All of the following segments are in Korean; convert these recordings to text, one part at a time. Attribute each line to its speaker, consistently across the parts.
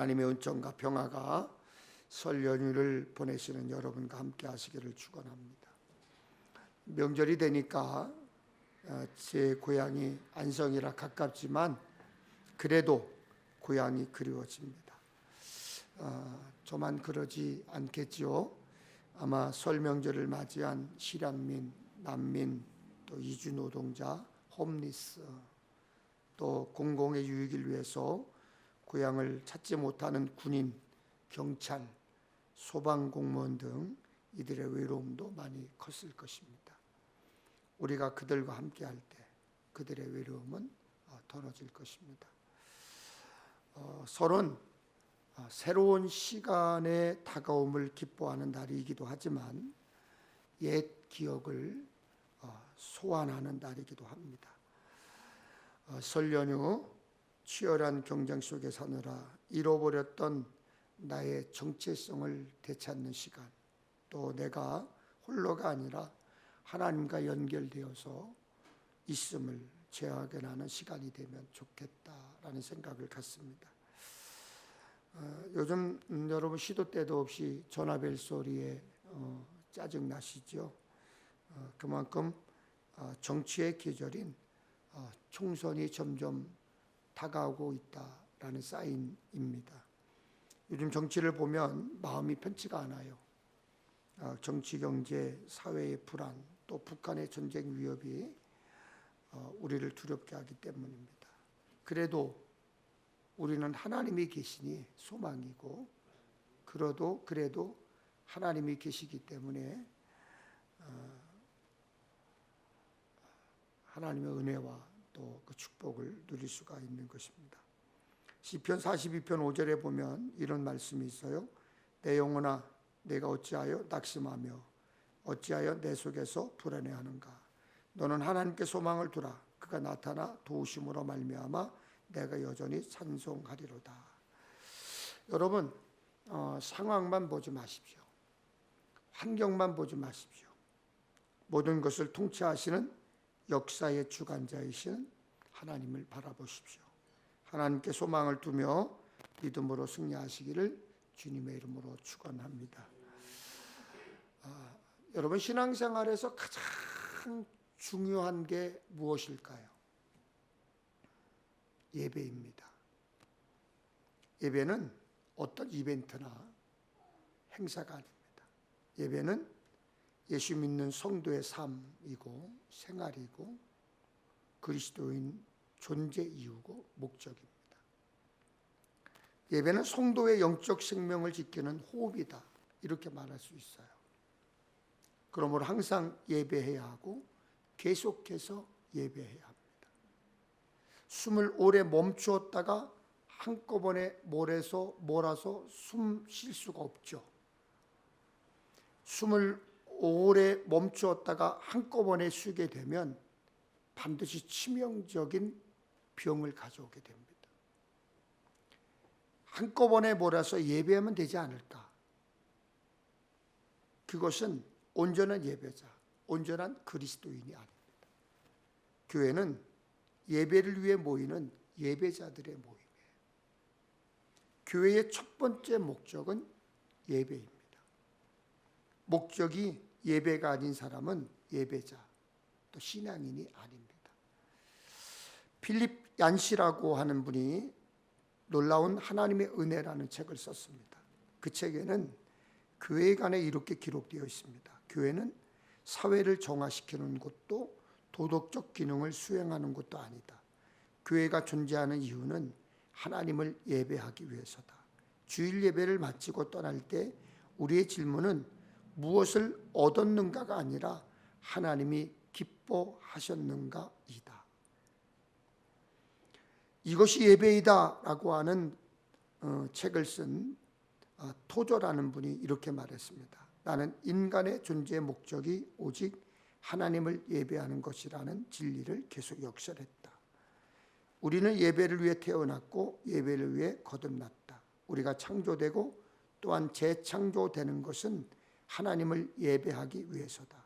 Speaker 1: 하나님의 은총과 평화가 설 연휴를 보내시는 여러분과 함께 하시기를 축원합니다. 명절이 되니까 제 고향이 안성이라 가깝지만 그래도 고향이 그리워집니다. 저만 그러지 않겠지요. 아마 설 명절을 맞이한 실향민, 난민, 또 이주 노동자, 홈리스, 또 공공의 유익을 위해서 고향을 찾지 못하는 군인, 경찰, 소방공무원 등 이들의 외로움도 많이 컸을 것입니다. 우리가 그들과 함께할 때 그들의 외로움은 덜어질 것입니다. 설은 새로운 시간의 다가옴을 기뻐하는 날이기도 하지만 옛 기억을 소환하는 날이기도 합니다. 설 연휴 치열한 경쟁 속에 사느라 잃어버렸던 나의 정체성을 되찾는 시간, 또 내가 홀로가 아니라 하나님과 연결되어서 있음을 재확인하는 시간이 되면 좋겠다라는 생각을 갖습니다. 요즘 여러분 시도 때도 없이 전화벨 소리에 짜증 나시죠? 그만큼 정치의 계절인 총선이 점점 다가오고 있다라는 사인입니다. 요즘 정치를 보면 마음이 편치가 않아요. 정치, 경제, 사회의 불안, 또 북한의 전쟁 위협이 우리를 두렵게 하기 때문입니다. 그래도 우리는 하나님이 계시니 소망이고, 그래도 하나님이 계시기 때문에 하나님의 은혜와 또 그 축복을 누릴 수가 있는 것입니다. 시편 42편 5절에 보면 이런 말씀이 있어요. 내 영혼아, 내가 어찌하여 낙심하며 어찌하여 내 속에서 불안해하는가. 너는 하나님께 소망을 두라. 그가 나타나 도우심으로 말미암아 내가 여전히 찬송하리로다. 여러분, 상황만 보지 마십시오. 환경만 보지 마십시오. 모든 것을 통치하시는 역사의 주관자이신 하나님을 바라보십시오. 하나님께 소망을 두며 믿음으로 승리하시기를 주님의 이름으로 축원합니다. 여러분, 신앙생활에서 가장 중요한 게 무엇일까요? 예배입니다. 예배는 어떤 이벤트나 행사가 아닙니다. 예배는 예수 믿는 성도의 삶이고 생활이고 그리스도인 존재 이유고 목적입니다. 예배는 성도의 영적 생명을 지키는 호흡이다, 이렇게 말할 수 있어요. 그러므로 항상 예배해야 하고 계속해서 예배해야 합니다. 숨을 오래 멈추었다가 한꺼번에 몰아서 숨 쉴 수가 없죠. 숨을 오래 멈추었다가 한꺼번에 쉬게 되면 반드시 치명적인 병을 가져오게 됩니다. 한꺼번에 몰아서 예배하면 되지 않을까? 그것은 온전한 예배자, 온전한 그리스도인이 아닙니다. 교회는 예배를 위해 모이는 예배자들의 모임이에요. 교회의 첫 번째 목적은 예배입니다. 목적이 예배가 아닌 사람은 예배자, 또 신앙인이 아닙니다. 필립 얀시라고 하는 분이 놀라운 하나님의 은혜라는 책을 썼습니다. 그 책에는 교회 간에 이렇게 기록되어 있습니다. 교회는 사회를 정화시키는 곳도 도덕적 기능을 수행하는 것도 아니다. 교회가 존재하는 이유는 하나님을 예배하기 위해서다. 주일 예배를 마치고 떠날 때 우리의 질문은 무엇을 얻었는가가 아니라 하나님이 기뻐하셨는가이다. 이것이 예배이다 라고 하는 책을 쓴 토저라는 분이 이렇게 말했습니다. 나는 인간의 존재의 목적이 오직 하나님을 예배하는 것이라는 진리를 계속 역설했다. 우리는 예배를 위해 태어났고 예배를 위해 거듭났다. 우리가 창조되고 또한 재창조되는 것은 하나님을 예배하기 위해서다.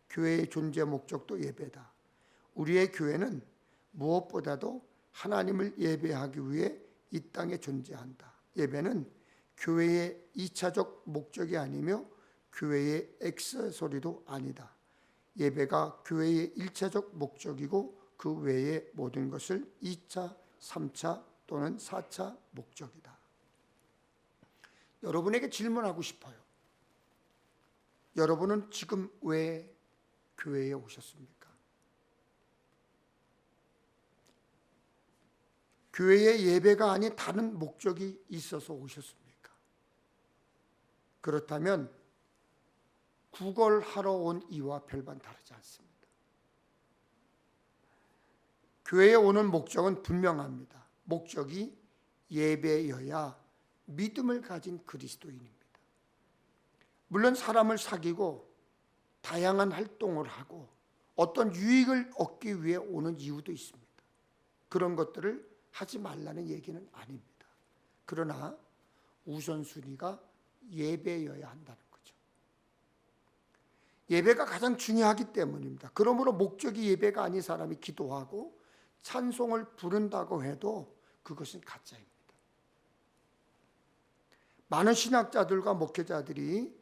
Speaker 1: 교회의 존재 목적도 예배다. 우리의 교회는 무엇보다도 하나님을 예배하기 위해 이 땅에 존재한다. 예배는 교회의 2차적 목적이 아니며 교회의 액세서리도 아니다. 예배가 교회의 1차적 목적이고 그 외의 모든 것을 2차, 3차 또는 4차 목적이다. 여러분에게 질문하고 싶어요. 여러분은 지금 왜 교회에 오셨습니까? 교회의 예배가 아닌 다른 목적이 있어서 오셨습니까? 그렇다면 구걸하러 온 이와 별반 다르지 않습니다. 교회에 오는 목적은 분명합니다. 목적이 예배여야 믿음을 가진 그리스도인입니다. 물론 사람을 사귀고 다양한 활동을 하고 어떤 유익을 얻기 위해 오는 이유도 있습니다. 그런 것들을 하지 말라는 얘기는 아닙니다. 그러나 우선순위가 예배여야 한다는 거죠. 예배가 가장 중요하기 때문입니다. 그러므로 목적이 예배가 아닌 사람이 기도하고 찬송을 부른다고 해도 그것은 가짜입니다. 많은 신학자들과 목회자들이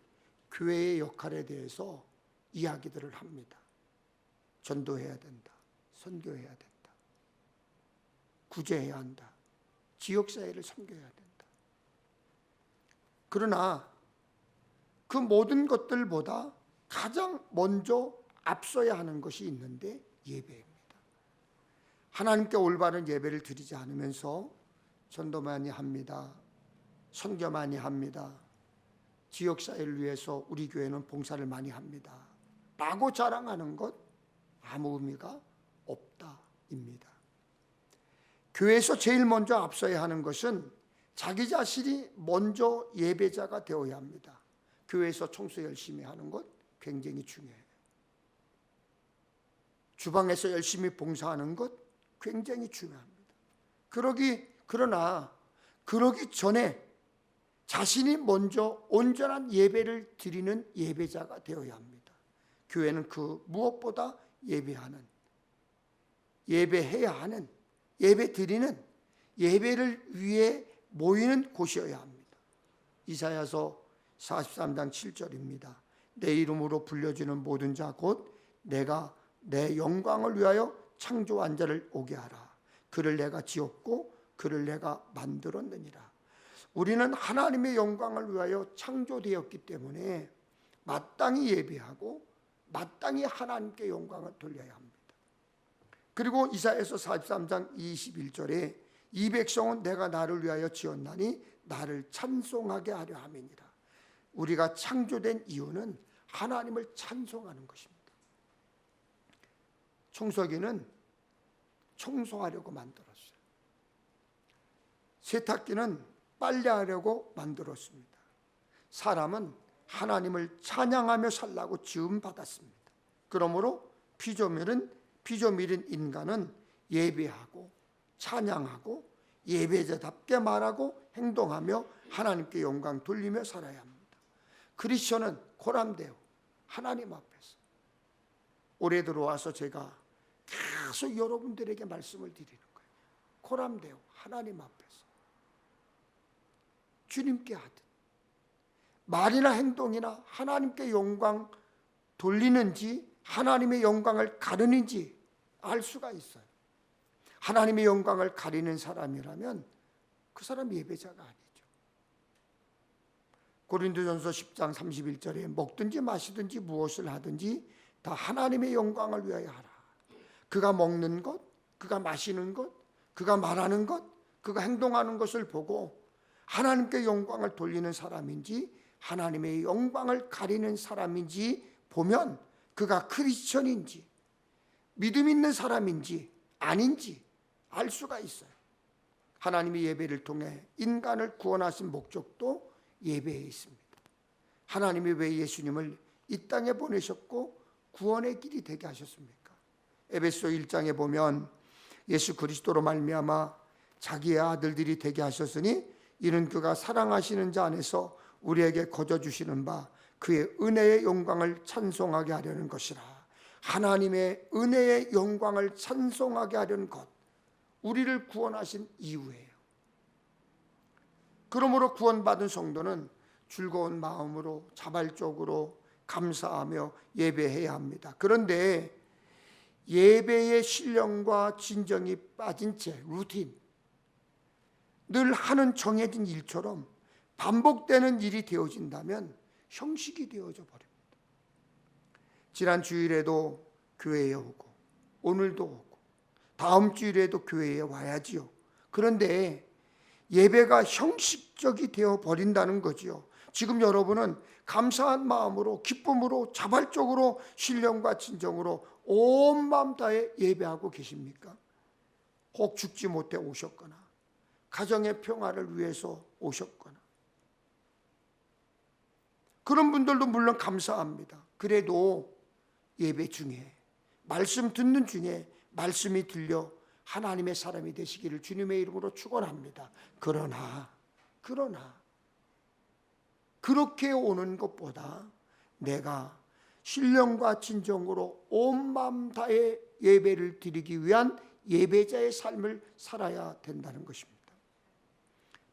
Speaker 1: 교회의 역할에 대해서 이야기들을 합니다. 전도해야 된다. 선교해야 된다. 구제해야 한다. 지역사회를 섬겨야 된다. 그러나 그 모든 것들보다 가장 먼저 앞서야 하는 것이 있는데 예배입니다. 하나님께 올바른 예배를 드리지 않으면서 전도 많이 합니다. 선교 많이 합니다. 지역사회를 위해서 우리 교회는 봉사를 많이 합니다. 라고 자랑하는 것 아무 의미가 없다입니다. 교회에서 제일 먼저 앞서야 하는 것은 자기 자신이 먼저 예배자가 되어야 합니다. 교회에서 청소 열심히 하는 것 굉장히 중요해요. 주방에서 열심히 봉사하는 것 굉장히 중요합니다. 그러나 그러기 전에 자신이 먼저 온전한 예배를 드리는 예배자가 되어야 합니다. 교회는 그 무엇보다 예배해야 하는, 예배 드리는, 예배를 위해 모이는 곳이어야 합니다. 이사야서 43장 7절입니다. 내 이름으로 불려지는 모든 자 곧 내가 내 영광을 위하여 창조한 자를 오게 하라. 그를 내가 지었고 그를 내가 만들었느니라. 우리는 하나님의 영광을 위하여 창조되었기 때문에 마땅히 예배하고 마땅히 하나님께 영광을 돌려야 합니다. 그리고 이사야서 43장 21절에 이 백성은 내가 나를 위하여 지었나니 나를 찬송하게 하려 함이니라. 우리가 창조된 이유는 하나님을 찬송하는 것입니다. 청소기는 청소하려고 만들었어요. 세탁기는 빨래하려고 만들었습니다. 사람은 하나님을 찬양하며 살라고 지음받았습니다. 그러므로 피조물인 인간은 예배하고 찬양하고 예배자답게 말하고 행동하며 하나님께 영광 돌리며 살아야 합니다. 크리스천은 고람되어 하나님 앞에서 올해 들어와서 제가 계속 여러분들에게 말씀을 드리는 거예요. 고람되어 하나님 앞에서 주님께 하듯 말이나 행동이나 하나님께 영광 돌리는지 하나님의 영광을 가르는지 알 수가 있어요. 하나님의 영광을 가리는 사람이라면 그 사람 예배자가 아니죠. 고린도전서 10장 31절에 먹든지 마시든지 무엇을 하든지 다 하나님의 영광을 위하여 하라. 그가 먹는 것, 그가 마시는 것, 그가 말하는 것, 그가 행동하는 것을 보고 하나님께 영광을 돌리는 사람인지 하나님의 영광을 가리는 사람인지 보면 그가 크리스천인지 믿음 있는 사람인지 아닌지 알 수가 있어요. 하나님의 예배를 통해 인간을 구원하신 목적도 예배에 있습니다. 하나님이 왜 예수님을 이 땅에 보내셨고 구원의 길이 되게 하셨습니까? 에베소 1장에 보면 예수 그리스도로 말미암아 자기의 아들들이 되게 하셨으니 이는 그가 사랑하시는 자 안에서 우리에게 거저 주시는 바 그의 은혜의 영광을 찬송하게 하려는 것이라. 하나님의 은혜의 영광을 찬송하게 하려는 것, 우리를 구원하신 이유예요. 그러므로 구원받은 성도는 즐거운 마음으로 자발적으로 감사하며 예배해야 합니다. 그런데 예배의 신령과 진정이 빠진 채 루틴, 늘 하는 정해진 일처럼 반복되는 일이 되어진다면 형식이 되어져 버립니다. 지난 주일에도 교회에 오고 오늘도 오고 다음 주일에도 교회에 와야지요. 그런데 예배가 형식적이 되어 버린다는 거지요. 지금 여러분은 감사한 마음으로 기쁨으로 자발적으로 신령과 진정으로 온 마음 다해 예배하고 계십니까? 혹 죽지 못해 오셨거나 가정의 평화를 위해서 오셨거나 그런 분들도 물론 감사합니다. 그래도 예배 중에 말씀 듣는 중에 말씀이 들려 하나님의 사람이 되시기를 주님의 이름으로 축원합니다. 그러나 그렇게 오는 것보다 내가 신령과 진정으로 온 마음 다해 예배를 드리기 위한 예배자의 삶을 살아야 된다는 것입니다.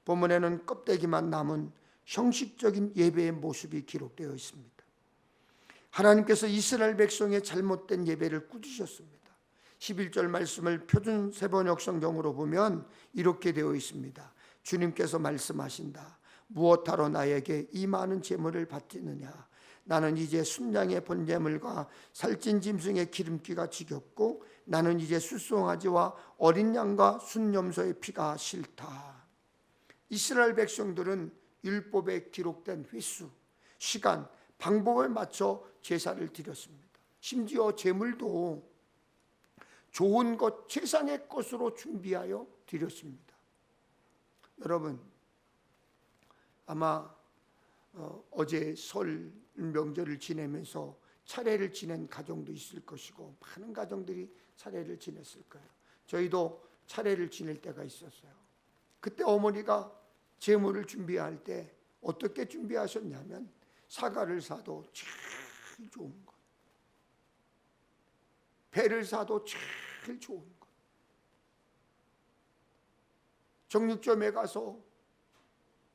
Speaker 1: 본문에는 껍데기만 남은 형식적인 예배의 모습이 기록되어 있습니다. 하나님께서 이스라엘 백성의 잘못된 예배를 꾸짖으셨습니다. 11절 말씀을 표준 세번역 성경으로 보면 이렇게 되어 있습니다. 주님께서 말씀하신다. 무엇하러 나에게 이 많은 제물을 바치느냐? 나는 이제 순양의 번제물과 살찐 짐승의 기름기가 지겹고 나는 이제 숫송아지와 어린 양과 순염소의 피가 싫다. 이스라엘 백성들은 율법에 기록된 횟수, 시간, 방법에 맞춰 제사를 드렸습니다. 심지어 제물도 좋은 것, 최상의 것으로 준비하여 드렸습니다. 여러분, 아마 어제 설 명절을 지내면서 차례를 지낸 가정도 있을 것이고 많은 가정들이 차례를 지냈을 거예요. 저희도 차례를 지낼 때가 있었어요. 그때 어머니가 제물을 준비할 때 어떻게 준비하셨냐면 사과를 사도 제일 좋은 것, 배를 사도 제일 좋은 것, 정육점에 가서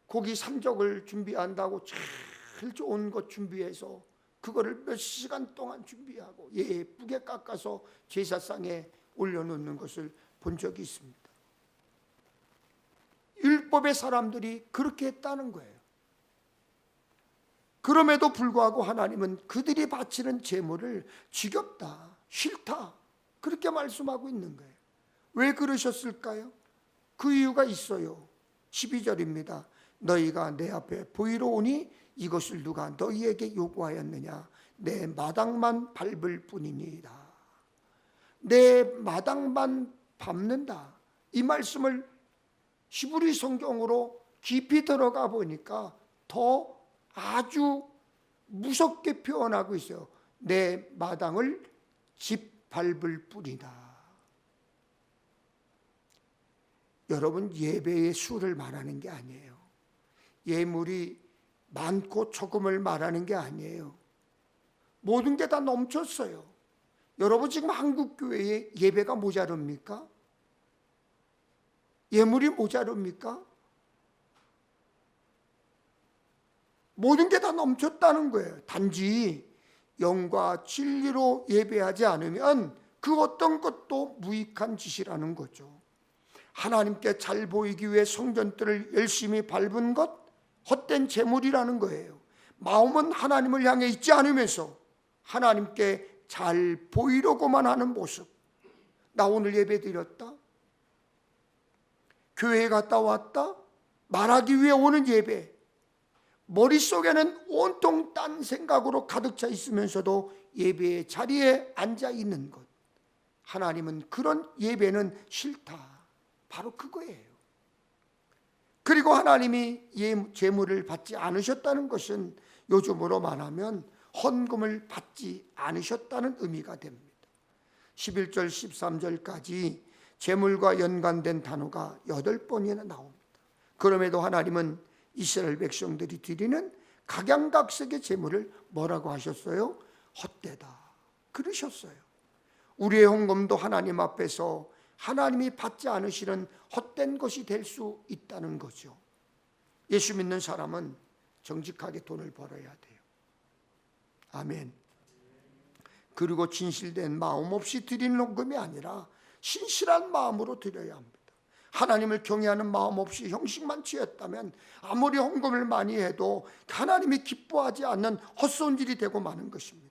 Speaker 1: 고기 산적을 준비한다고 제일 좋은 것 준비해서 그거를 몇 시간 동안 준비하고 예쁘게 깎아서 제사상에 올려놓는 것을 본 적이 있습니다. 율법의 사람들이 그렇게 했다는 거예요. 그럼에도 불구하고 하나님은 그들이 바치는 제물을 지겹다, 싫다 그렇게 말씀하고 있는 거예요. 왜 그러셨을까요? 그 이유가 있어요. 12절입니다. 너희가 내 앞에 보이러 오니 이것을 누가 너희에게 요구하였느냐? 내 마당만 밟을 뿐이니이다. 내 마당만 밟는다. 이 말씀을 히브리 성경으로 깊이 들어가 보니까 더 아주 무섭게 표현하고 있어요. 내 마당을 짓밟을 뿐이다. 여러분, 예배의 수를 말하는 게 아니에요. 예물이 많고 조금을 말하는 게 아니에요. 모든 게 다 넘쳤어요. 여러분, 지금 한국 교회에 예배가 모자릅니까? 예물이 모자릅니까? 모든 게 다 넘쳤다는 거예요. 단지 영과 진리로 예배하지 않으면 그 어떤 것도 무익한 짓이라는 거죠. 하나님께 잘 보이기 위해 성전들을 열심히 밟은 것, 헛된 재물이라는 거예요. 마음은 하나님을 향해 있지 않으면서 하나님께 잘 보이려고만 하는 모습. 나 오늘 예배 드렸다, 교회 갔다 왔다 말하기 위해 오는 예배, 머릿속에는 온통 딴 생각으로 가득 차 있으면서도 예배의 자리에 앉아 있는 것, 하나님은 그런 예배는 싫다. 바로 그거예요. 그리고 하나님이 제물을 받지 않으셨다는 것은 요즘으로 말하면 헌금을 받지 않으셨다는 의미가 됩니다. 11절 13절까지 제물과 연관된 단어가 8번이나 나옵니다. 그럼에도 하나님은 이스라엘 백성들이 드리는 각양각색의 제물을 뭐라고 하셨어요? 헛되다 그러셨어요. 우리의 헌금도 하나님 앞에서 하나님이 받지 않으시는 헛된 것이 될 수 있다는 거죠. 예수 믿는 사람은 정직하게 돈을 벌어야 돼요. 아멘. 그리고 진실된 마음 없이 드리는 헌금이 아니라 신실한 마음으로 드려야 합니다. 하나님을 경외하는 마음 없이 형식만 취했다면 아무리 헌금을 많이 해도 하나님이 기뻐하지 않는 헛손질이 되고 마는 것입니다.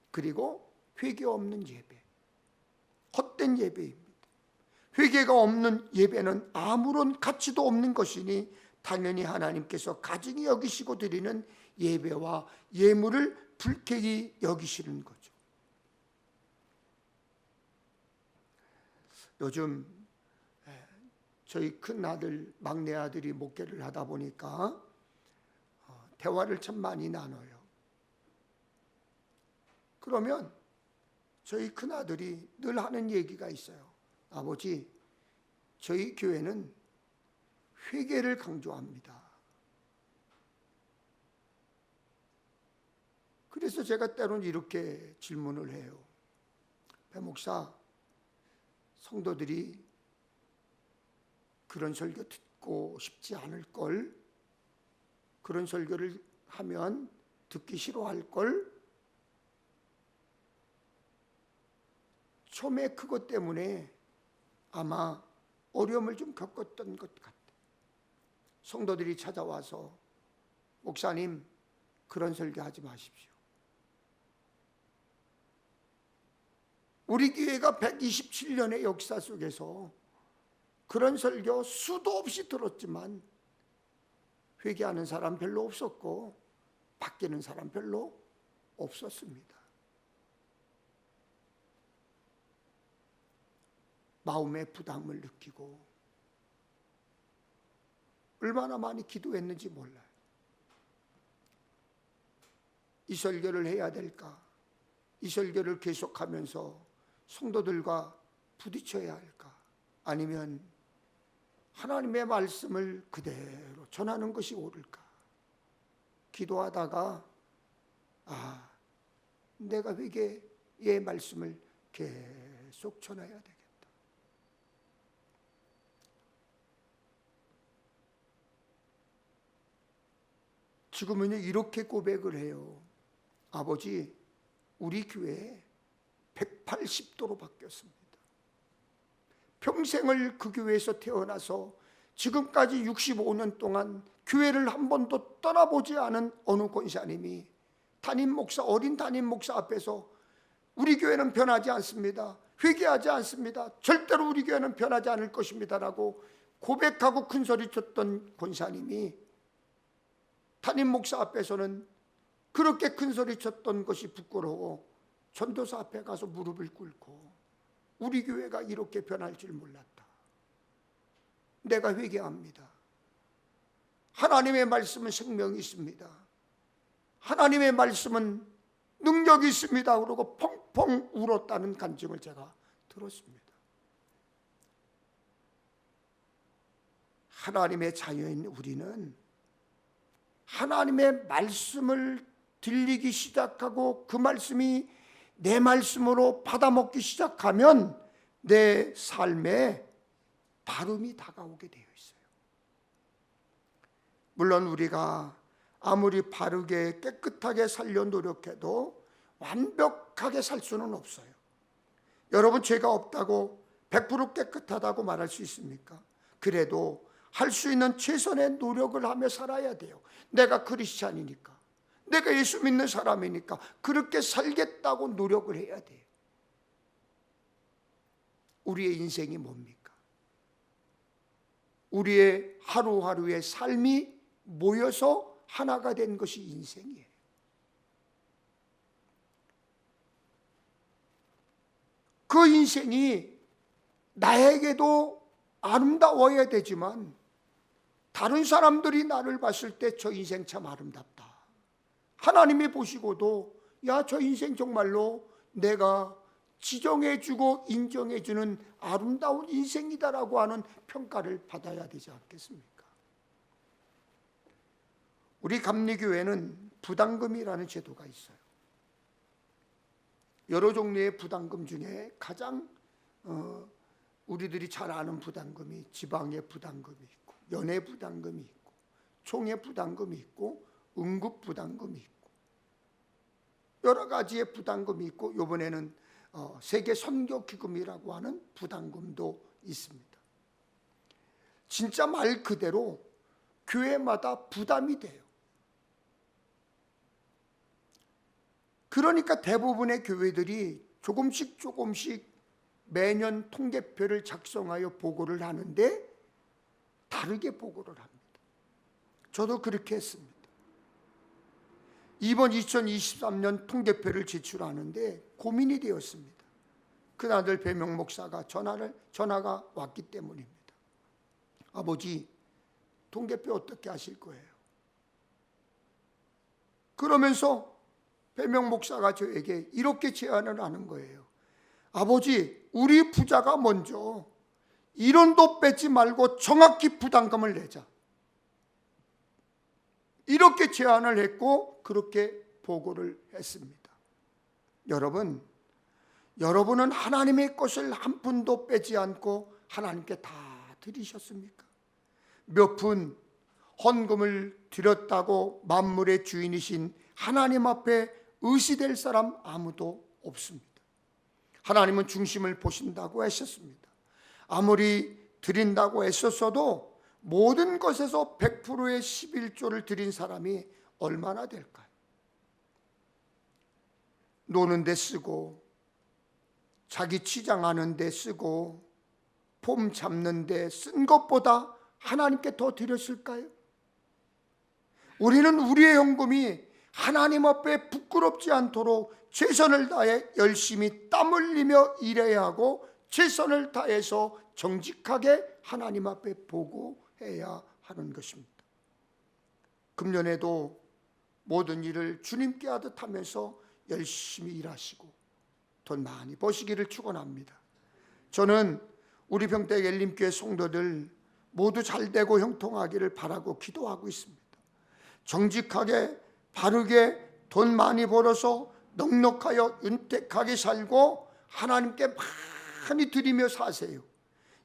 Speaker 1: 그리고 회개 없는 예배, 헛된 예배입니다. 회개가 없는 예배는 아무런 가치도 없는 것이니 당연히 하나님께서 가증히 여기시고 드리는 예배와 예물을 불쾌히 여기시는 거죠. 요즘 저희 큰아들, 막내 아들이 목회를 하다 보니까 대화를 참 많이 나눠요. 그러면 저희 큰아들이 늘 하는 얘기가 있어요. 아버지, 저희 교회는 회개를 강조합니다. 그래서 제가 때로는 이렇게 질문을 해요. 배 목사, 성도들이 그런 설교 듣고 싶지 않을 걸, 그런 설교를 하면 듣기 싫어할 걸, 처음에 그것 때문에 아마 어려움을 좀 겪었던 것 같아요. 성도들이 찾아와서 목사님, 그런 설교 하지 마십시오. 우리 교회가 127년의 역사 속에서 그런 설교 수도 없이 들었지만 회개하는 사람 별로 없었고 바뀌는 사람 별로 없었습니다. 마음의 부담을 느끼고 얼마나 많이 기도했는지 몰라요. 이 설교를 해야 될까? 이 설교를 계속하면서 성도들과 부딪혀야 할까? 아니면 하나님의 말씀을 그대로 전하는 것이 옳을까? 기도하다가 내가 회개의 말씀을 계속 전해야 되겠다. 지금은 이렇게 고백을 해요. 아버지, 우리 교회 180도로 바뀌었습니다. 평생을 그 교회에서 태어나서 지금까지 65년 동안 교회를 한 번도 떠나보지 않은 어느 권사님이 담임 목사, 어린 담임 목사 앞에서 우리 교회는 변하지 않습니다. 회개하지 않습니다. 절대로 우리 교회는 변하지 않을 것입니다 라고 고백하고 큰소리 쳤던 권사님이 담임 목사 앞에서는 그렇게 큰소리 쳤던 것이 부끄러워 전도사 앞에 가서 무릎을 꿇고 우리 교회가 이렇게 변할 줄 몰랐다. 내가 회개합니다. 하나님의 말씀은 생명이 있습니다. 하나님의 말씀은 능력이 있습니다. 그러고 펑펑 울었다는 간증을 제가 들었습니다. 하나님의 자녀인 우리는 하나님의 말씀을 들리기 시작하고 그 말씀이 내 말씀으로 받아먹기 시작하면 내 삶에 바름이 다가오게 되어 있어요. 물론 우리가 아무리 바르게 깨끗하게 살려 노력해도 완벽하게 살 수는 없어요. 여러분, 죄가 없다고 100% 깨끗하다고 말할 수 있습니까? 그래도 할 수 있는 최선의 노력을 하며 살아야 돼요. 내가 크리스찬이니까, 내가 예수 믿는 사람이니까 그렇게 살겠다고 노력을 해야 돼요. 우리의 인생이 뭡니까? 우리의 하루하루의 삶이 모여서 하나가 된 것이 인생이에요. 그 인생이 나에게도 아름다워야 되지만 다른 사람들이 나를 봤을 때 저 인생 참 아름답다, 하나님이 보시고도 야, 저 인생 정말로 내가 지정해주고 인정해주는 아름다운 인생이다라고 하는 평가를 받아야 되지 않겠습니까? 우리 감리교회는 부담금이라는 제도가 있어요. 여러 종류의 부담금 중에 가장 우리들이 잘 아는 부담금이 지방의 부담금이 있고 연회 부담금이 있고 총회 부담금이 있고 응급 부담금이 있고 여러 가지의 부담금이 있고 이번에는 세계 선교 기금이라고 하는 부담금도 있습니다. 진짜 말 그대로 교회마다 부담이 돼요. 그러니까 대부분의 교회들이 조금씩 매년 통계표를 작성하여 보고를 하는데 다르게 보고를 합니다. 저도 그렇게 했습니다. 이번 2023년 통계표를 제출하는데 고민이 되었습니다. 그나들 배명 목사가 전화가 왔기 때문입니다. 아버지, 통계표 어떻게 하실 거예요? 그러면서 배명 목사가 저에게 이렇게 제안을 하는 거예요. 아버지, 우리 부자가 먼저 1원도 빼지 말고 정확히 부담금을 내자. 이렇게 제안을 했고 그렇게 보고를 했습니다. 여러분은 하나님의 것을 한 푼도 빼지 않고 하나님께 다 드리셨습니까? 몇 푼 헌금을 드렸다고 만물의 주인이신 하나님 앞에 의시될 사람 아무도 없습니다. 하나님은 중심을 보신다고 하셨습니다. 아무리 드린다고 애썼어도 모든 것에서 100%의 11조를 드린 사람이 얼마나 될까요? 노는 데 쓰고 자기 치장하는 데 쓰고 폼 잡는 데 쓴 것보다 하나님께 더 드렸을까요? 우리는 우리의 헌금이 하나님 앞에 부끄럽지 않도록 최선을 다해 열심히 땀 흘리며 일해야 하고 최선을 다해서 정직하게 하나님 앞에 보고해야 하는 것입니다. 금년에도 모든 일을 주님께 하듯 하면서 열심히 일하시고 돈 많이 버시기를 축원합니다. 저는 우리 평택 엘림교회 성도들 모두 잘되고 형통하기를 바라고 기도하고 있습니다. 정직하게 바르게 돈 많이 벌어서 넉넉하여 윤택하게 살고 하나님께 많이 드리며 사세요.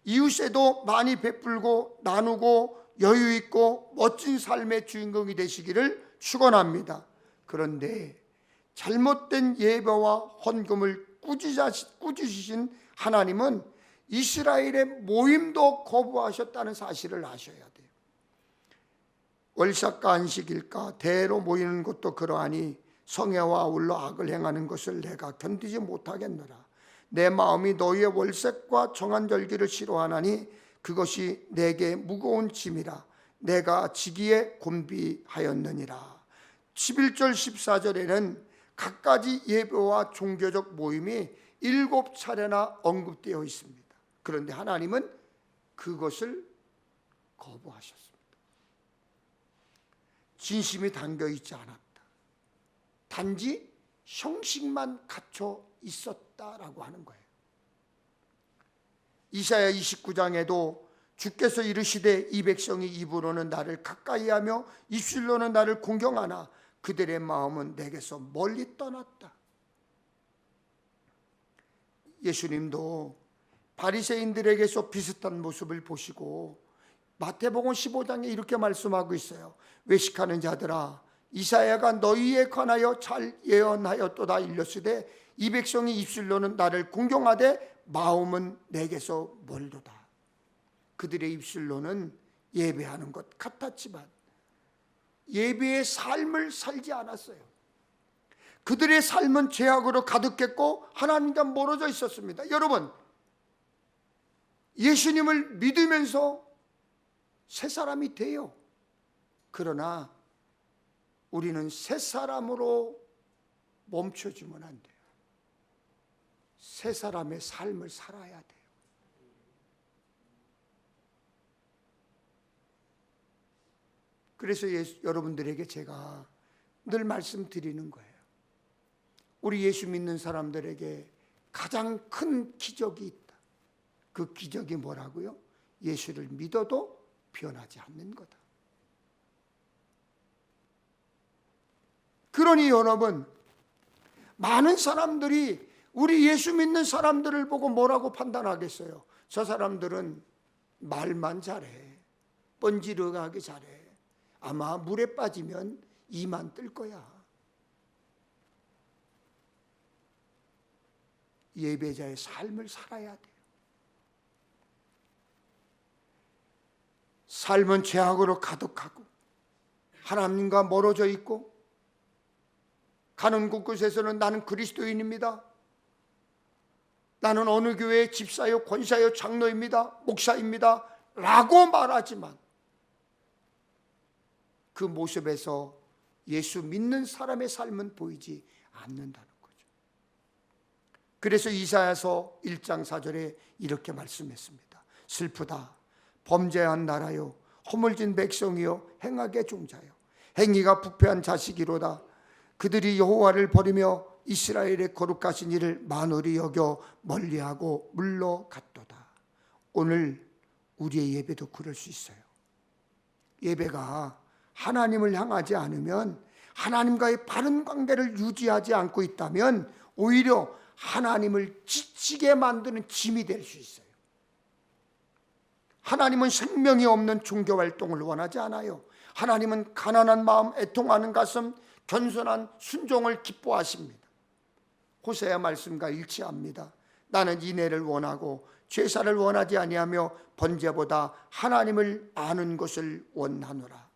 Speaker 1: 이웃에도 많이 베풀고 나누고 여유 있고 멋진 삶의 주인공이 되시기를 축원합니다. 그런데 잘못된 예배와 헌금을 꾸짖으신 하나님은 이스라엘의 모임도 거부하셨다는 사실을 아셔야 돼요. 월삭과 안식일과 대로 모이는 것도 그러하니 성회와 아울러 악을 행하는 것을 내가 견디지 못하겠노라. 내 마음이 너희의 월삭과 정한절기를 싫어하나니 그것이 내게 무거운 짐이라. 내가 지기에 곤비하였느니라. 11절 14절에는 각가지 예배와 종교적 모임이 7차례나 언급되어 있습니다. 그런데 하나님은 그것을 거부하셨습니다. 진심이 담겨 있지 않았다. 단지 형식만 갖춰 있었다라고 하는 거예요. 이사야 29장에도 주께서 이르시되 이 백성이 입으로는 나를 가까이하며 입술로는 나를 공경하나 그들의 마음은 내게서 멀리 떠났다. 예수님도 바리새인들에게서 비슷한 모습을 보시고 마태복음 15장에 이렇게 말씀하고 있어요. 외식하는 자들아, 이사야가 너희에 관하여 잘 예언하였도다. 일렀으되 이 백성이 입술로는 나를 공경하되 마음은 내게서 멀도다. 그들의 입술로는 예배하는 것 같았지만 예배의 삶을 살지 않았어요. 그들의 삶은 죄악으로 가득했고 하나님과 멀어져 있었습니다. 여러분, 예수님을 믿으면서 새 사람이 돼요. 그러나 우리는 새 사람으로 멈춰주면 안 돼요. 새 사람의 삶을 살아야 돼요. 그래서 여러분들에게 제가 늘 말씀드리는 거예요. 우리 예수 믿는 사람들에게 가장 큰 기적이 있다. 그 기적이 뭐라고요? 예수를 믿어도 변하지 않는 거다. 그러니 여러분, 많은 사람들이 우리 예수 믿는 사람들을 보고 뭐라고 판단하겠어요? 저 사람들은 말만 잘해, 뻔지르하게 잘해, 아마 물에 빠지면 이만 뜰 거야. 예배자의 삶을 살아야 돼요. 삶은 죄악으로 가득하고 하나님과 멀어져 있고 가는 곳곳에서는 나는 그리스도인입니다, 나는 어느 교회의 집사요, 권사요, 장로입니다, 목사입니다 라고 말하지만 그 모습에서 예수 믿는 사람의 삶은 보이지 않는다는 거죠. 그래서 이사야서 1장 4절에 이렇게 말씀했습니다. 슬프다 범죄한 나라요, 허물진 백성이요, 행악의 종자요, 행위가 부패한 자식이로다. 그들이 여호와를 버리며 이스라엘의 거룩하신 이를 만홀히 여겨 멀리하고 물러갔도다. 오늘 우리의 예배도 그럴 수 있어요. 예배가 하나님을 향하지 않으면, 하나님과의 바른 관계를 유지하지 않고 있다면 오히려 하나님을 지치게 만드는 짐이 될 수 있어요. 하나님은 생명이 없는 종교활동을 원하지 않아요. 하나님은 가난한 마음, 애통하는 가슴, 겸손한 순종을 기뻐하십니다. 호세아 말씀과 일치합니다. 나는 인애를 원하고 죄사를 원하지 아니하며 번제보다 하나님을 아는 것을 원하노라.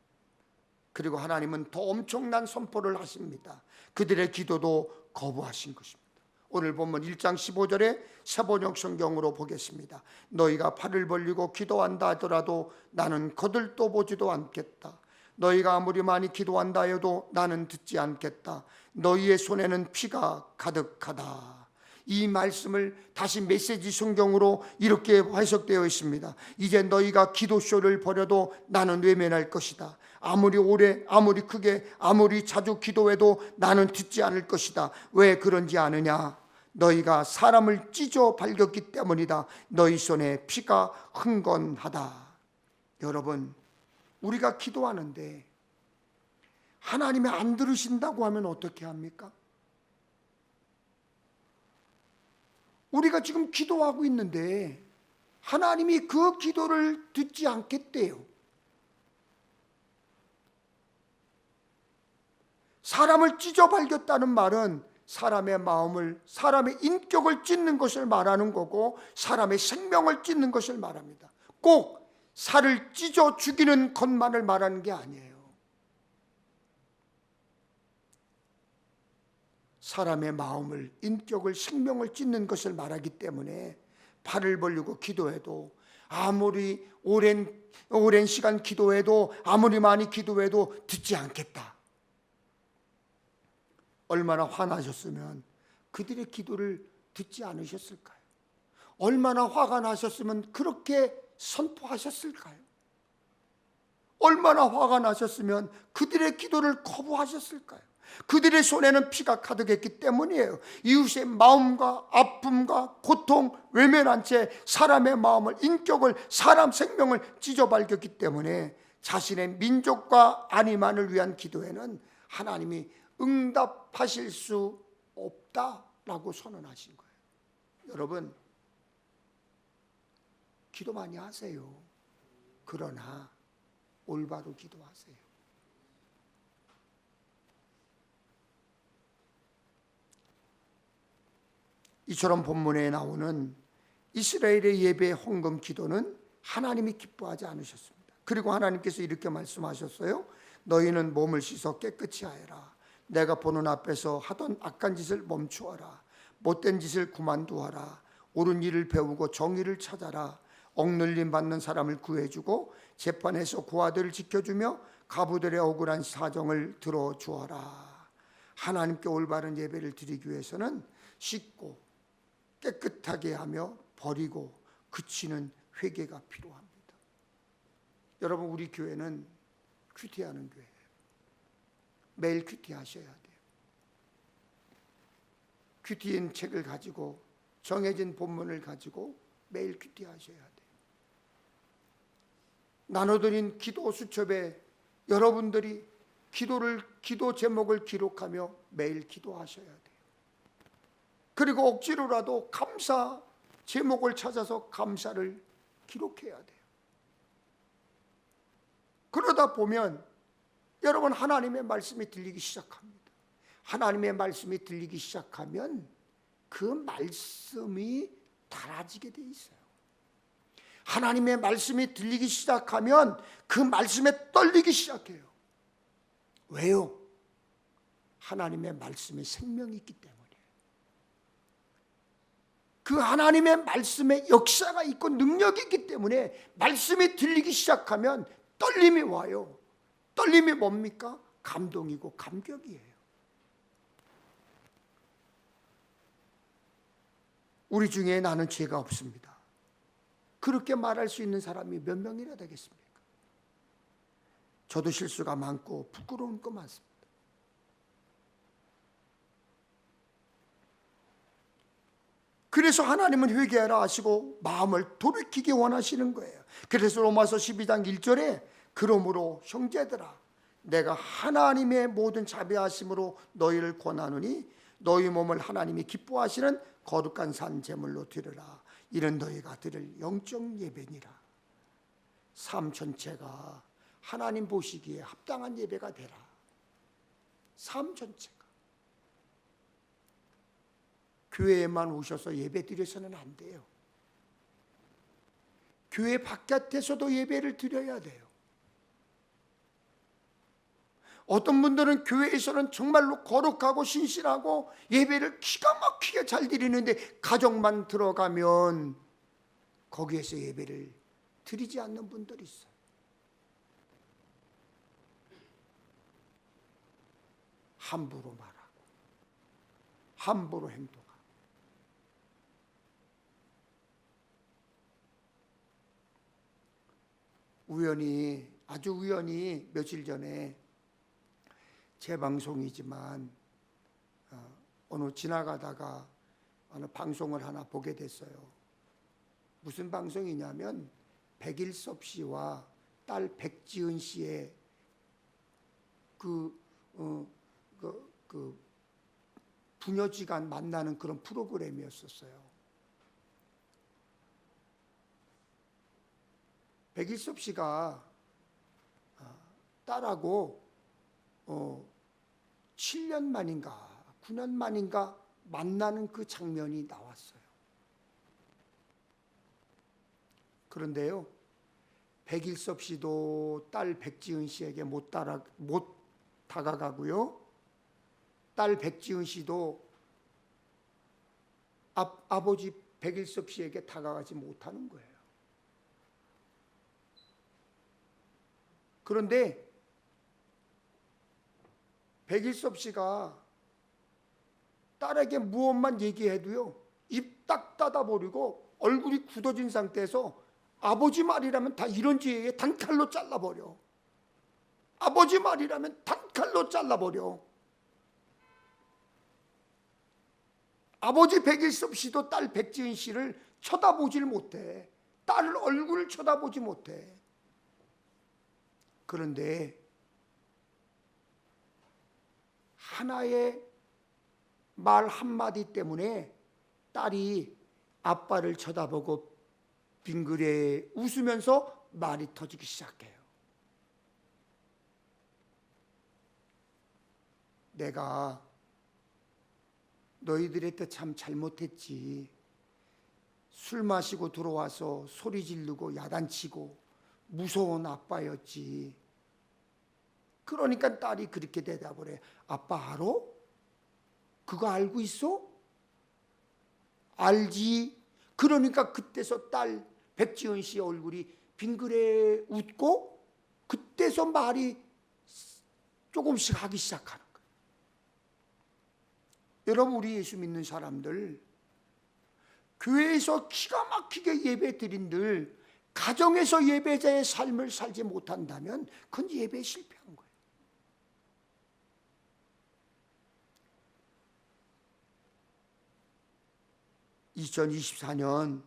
Speaker 1: 그리고 하나님은 더 엄청난 선포를 하십니다. 그들의 기도도 거부하신 것입니다. 오늘 본문 1장 15절에 새번역 성경으로 보겠습니다. 너희가 팔을 벌리고 기도한다 하더라도 나는 거들떠 보지도 않겠다. 너희가 아무리 많이 기도한다 해도 나는 듣지 않겠다. 너희의 손에는 피가 가득하다. 이 말씀을 다시 메시지 성경으로 이렇게 해석되어 있습니다. 이제 너희가 기도쇼를 벌여도 나는 외면할 것이다. 아무리 오래, 아무리 크게, 아무리 자주 기도해도 나는 듣지 않을 것이다. 왜 그런지 아느냐? 너희가 사람을 찢어 발겼기 때문이다. 너희 손에 피가 흥건하다. 여러분, 우리가 기도하는데 하나님이 안 들으신다고 하면 어떻게 합니까? 우리가 지금 기도하고 있는데 하나님이 그 기도를 듣지 않겠대요. 사람을 찢어 발겼다는 말은 사람의 마음을, 사람의 인격을 찢는 것을 말하는 거고 사람의 생명을 찢는 것을 말합니다. 꼭 살을 찢어 죽이는 것만을 말하는 게 아니에요. 사람의 마음을, 인격을, 생명을 찢는 것을 말하기 때문에 팔을 벌리고 기도해도, 아무리 오랜 시간 기도해도, 아무리 많이 기도해도 듣지 않겠다. 얼마나 화나셨으면 그들의 기도를 듣지 않으셨을까요? 얼마나 화가 나셨으면 그렇게 선포하셨을까요? 얼마나 화가 나셨으면 그들의 기도를 거부하셨을까요? 그들의 손에는 피가 가득했기 때문이에요. 이웃의 마음과 아픔과 고통, 외면한 채 사람의 마음을, 인격을, 사람 생명을 찢어발겼기 때문에 자신의 민족과 안위만을 위한 기도에는 하나님이 응답하실 수 없다라고 선언하신 거예요. 여러분, 기도 많이 하세요. 그러나 올바로 기도하세요. 이처럼 본문에 나오는 이스라엘의 예배 헌금 기도는 하나님이 기뻐하지 않으셨습니다. 그리고 하나님께서 이렇게 말씀하셨어요. 너희는 몸을 씻어 깨끗이 하여라. 내가 보는 앞에서 하던 악한 짓을 멈추어라. 못된 짓을 그만두어라. 옳은 일을 배우고 정의를 찾아라. 억눌림 받는 사람을 구해주고 재판에서 고아들을 지켜주며 가부들의 억울한 사정을 들어주어라. 하나님께 올바른 예배를 드리기 위해서는 씻고 깨끗하게 하며 버리고 그치는 회개가 필요합니다. 여러분, 우리 교회는 큐티하는 교회예요. 매일 큐티하셔야 돼요. 큐티인 책을 가지고, 정해진 본문을 가지고 매일 큐티하셔야 돼요. 나눠드린 기도 수첩에 여러분들이 기도 제목을 기록하며 매일 기도하셔야 돼요. 그리고 억지로라도 감사 제목을 찾아서 감사를 기록해야 돼요. 그러다 보면 여러분, 하나님의 말씀이 들리기 시작합니다. 하나님의 말씀이 들리기 시작하면 그 말씀이 달아지게 돼 있어요. 하나님의 말씀이 들리기 시작하면 그 말씀에 떨리기 시작해요. 왜요? 하나님의 말씀에 생명이 있기 때문이에요. 그 하나님의 말씀에 역사가 있고 능력이 있기 때문에 말씀이 들리기 시작하면 떨림이 와요. 떨림이 뭡니까? 감동이고 감격이에요. 우리 중에 나는 죄가 없습니다, 그렇게 말할 수 있는 사람이 몇 명이나 되겠습니까? 저도 실수가 많고 부끄러운 거 많습니다. 그래서 하나님은 회개하라 하시고 마음을 돌이키기 원하시는 거예요. 그래서 로마서 12장 1절에 그러므로 형제들아 내가 하나님의 모든 자비하심으로 너희를 권하노니 너희 몸을 하나님이 기뻐하시는 거룩한 산 제물로 드리라. 이는 너희가 드릴 영적 예배니라. 삶 전체가 하나님 보시기에 합당한 예배가 되라. 삶 전체가. 교회에만 오셔서 예배 드려서는 안 돼요. 교회 바깥에서도 예배를 드려야 돼요. 어떤 분들은 교회에서는 정말로 거룩하고 신실하고 예배를 기가 막히게 잘 드리는데 가정만 들어가면 거기에서 예배를 드리지 않는 분들이 있어요. 함부로 말하고 함부로 행동하고. 아주 우연히 며칠 전에 제 방송이지만 어느 지나가다가 어느 방송을 하나 보게 됐어요. 무슨 방송이냐면 백일섭 씨와 딸 백지은 씨의 부녀지간 만나는 그런 프로그램이었었어요. 백일섭 씨가 딸하고 7년 만인가 9년 만인가 만나는 그 장면이 나왔어요. 그런데요, 백일섭 씨도 딸 백지은 씨에게 못 다가가고요, 딸 백지은 씨도 아버지 백일섭 씨에게 다가가지 못하는 거예요. 그런데 백일섭 씨가 딸에게 무엇만 얘기해도요, 입 딱 닫아버리고 얼굴이 굳어진 상태에서 아버지 말이라면 다 이런 지혜에 단칼로 잘라버려. 아버지 말이라면 단칼로 잘라버려. 아버지 백일섭 씨도 딸 백지은 씨를 쳐다보질 못해. 딸 얼굴을 쳐다보지 못해. 그런데 하나의 말 한마디 때문에 딸이 아빠를 쳐다보고 빙그레 웃으면서 말이 터지기 시작해요. 내가 너희들한테 참 잘못했지. 술 마시고 들어와서 소리 지르고 야단치고 무서운 아빠였지. 그러니까 딸이 그렇게 대답을 해. 아빠 알아? 그거 알고 있어? 알지. 그러니까 그때서 딸 백지은 씨 얼굴이 빙그레 웃고 그때서 말이 조금씩 하기 시작하는 거예요. 여러분, 우리 예수 믿는 사람들 교회에서 기가 막히게 예배 드린들 가정에서 예배자의 삶을 살지 못한다면 그건 예배에 실패한 거예요. (2024년)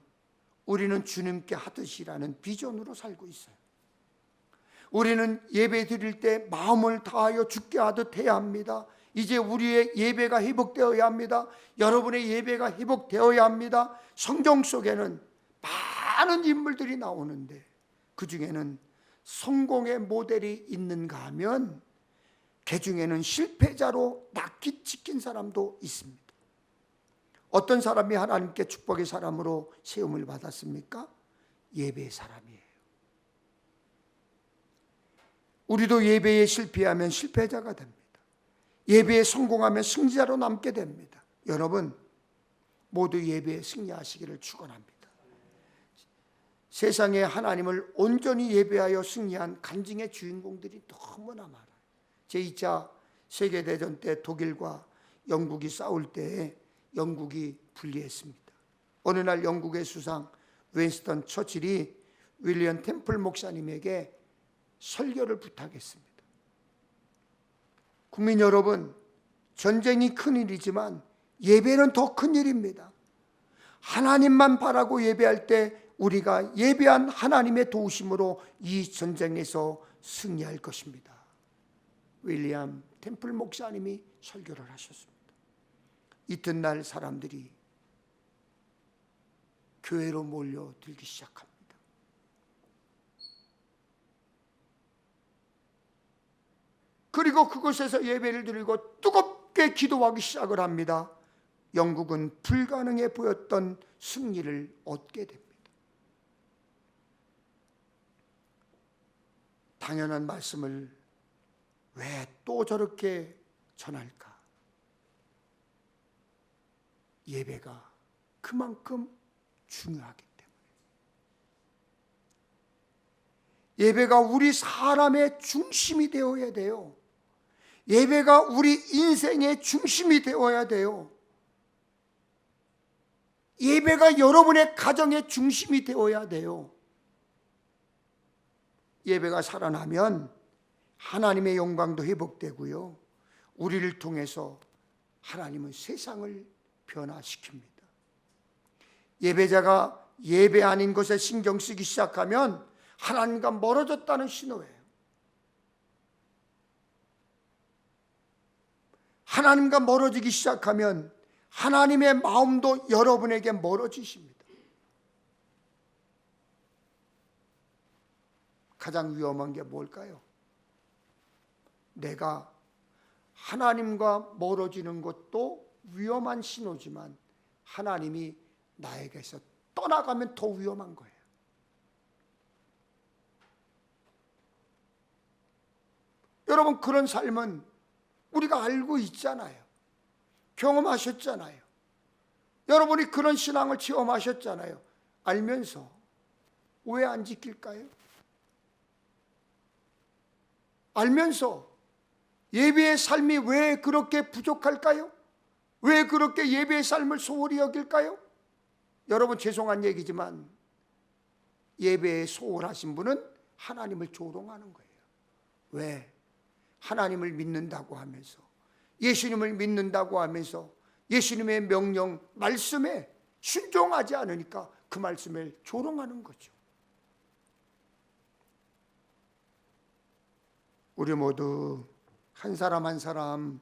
Speaker 1: 우리는 주님께 하듯이라는 비전으로 살고 있어요. 우리는 예배 드릴 때 마음을 다하여 주께 하듯 해야 합니다. 이제 우리의 예배가 회복되어야 합니다. 여러분의 예배가 회복되어야 합니다. 성경 속에는 많은 인물들이 나오는데 그 중에는 성공의 모델이 있는가 하면 그 중에는 실패자로 낙기 찍힌 사람도 있습니다. 어떤 사람이 하나님께 축복의 사람으로 세움을 받았습니까? 예배의 사람이에요. 우리도 예배에 실패하면 실패자가 됩니다. 예배에 성공하면 승리자로 남게 됩니다. 여러분, 모두 예배에 승리하시기를 축원합니다. 세상에 하나님을 온전히 예배하여 승리한 간증의 주인공들이 너무나 많아요. 제2차 세계대전 때 독일과 영국이 싸울 때에 영국이 불리했습니다. 어느 날 영국의 수상 윈스턴 처칠이 윌리엄 템플 목사님에게 설교를 부탁했습니다. 국민 여러분, 전쟁이 큰일이지만 예배는 더 큰일입니다. 하나님만 바라고 예배할 때 우리가 예배한 하나님의 도우심으로 이 전쟁에서 승리할 것입니다. 윌리엄 템플 목사님이 설교를 하셨습니다. 이튿날 사람들이 교회로 몰려들기 시작합니다. 그리고 그곳에서 예배를 드리고 뜨겁게 기도하기 시작을 합니다. 영국은 불가능해 보였던 승리를 얻게 됩니다. 당연한 말씀을 왜 또 저렇게 전할까? 예배가 그만큼 중요하기 때문에. 예배가 우리 사람의 중심이 되어야 돼요. 예배가 우리 인생의 중심이 되어야 돼요. 예배가 여러분의 가정의 중심이 되어야 돼요. 예배가 살아나면 하나님의 영광도 회복되고요, 우리를 통해서 하나님은 세상을 변화시킵니다. 예배자가 예배 아닌 것에 신경 쓰기 시작하면 하나님과 멀어졌다는 신호예요. 하나님과 멀어지기 시작하면 하나님의 마음도 여러분에게 멀어지십니다. 가장 위험한 게 뭘까요? 내가 하나님과 멀어지는 것도 위험한 신호지만 하나님이 나에게서 떠나가면 더 위험한 거예요. 여러분, 그런 삶은 우리가 알고 있잖아요. 경험하셨잖아요. 여러분이 그런 신앙을 체험하셨잖아요. 알면서 왜 안 지킬까요? 알면서 예배의 삶이 왜 그렇게 부족할까요? 왜 그렇게 예배의 삶을 소홀히 여길까요? 여러분, 죄송한 얘기지만 예배에 소홀하신 분은 하나님을 조롱하는 거예요. 왜? 하나님을 믿는다고 하면서, 예수님을 믿는다고 하면서 예수님의 명령, 말씀에 순종하지 않으니까 그 말씀을 조롱하는 거죠. 우리 모두 한 사람 한 사람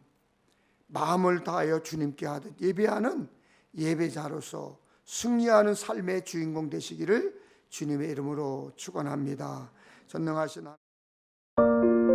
Speaker 1: 마음을 다하여 주님께 하듯 예배하는 예배자로서 승리하는 삶의 주인공 되시기를 주님의 이름으로 축원합니다. 전능하신 하나님,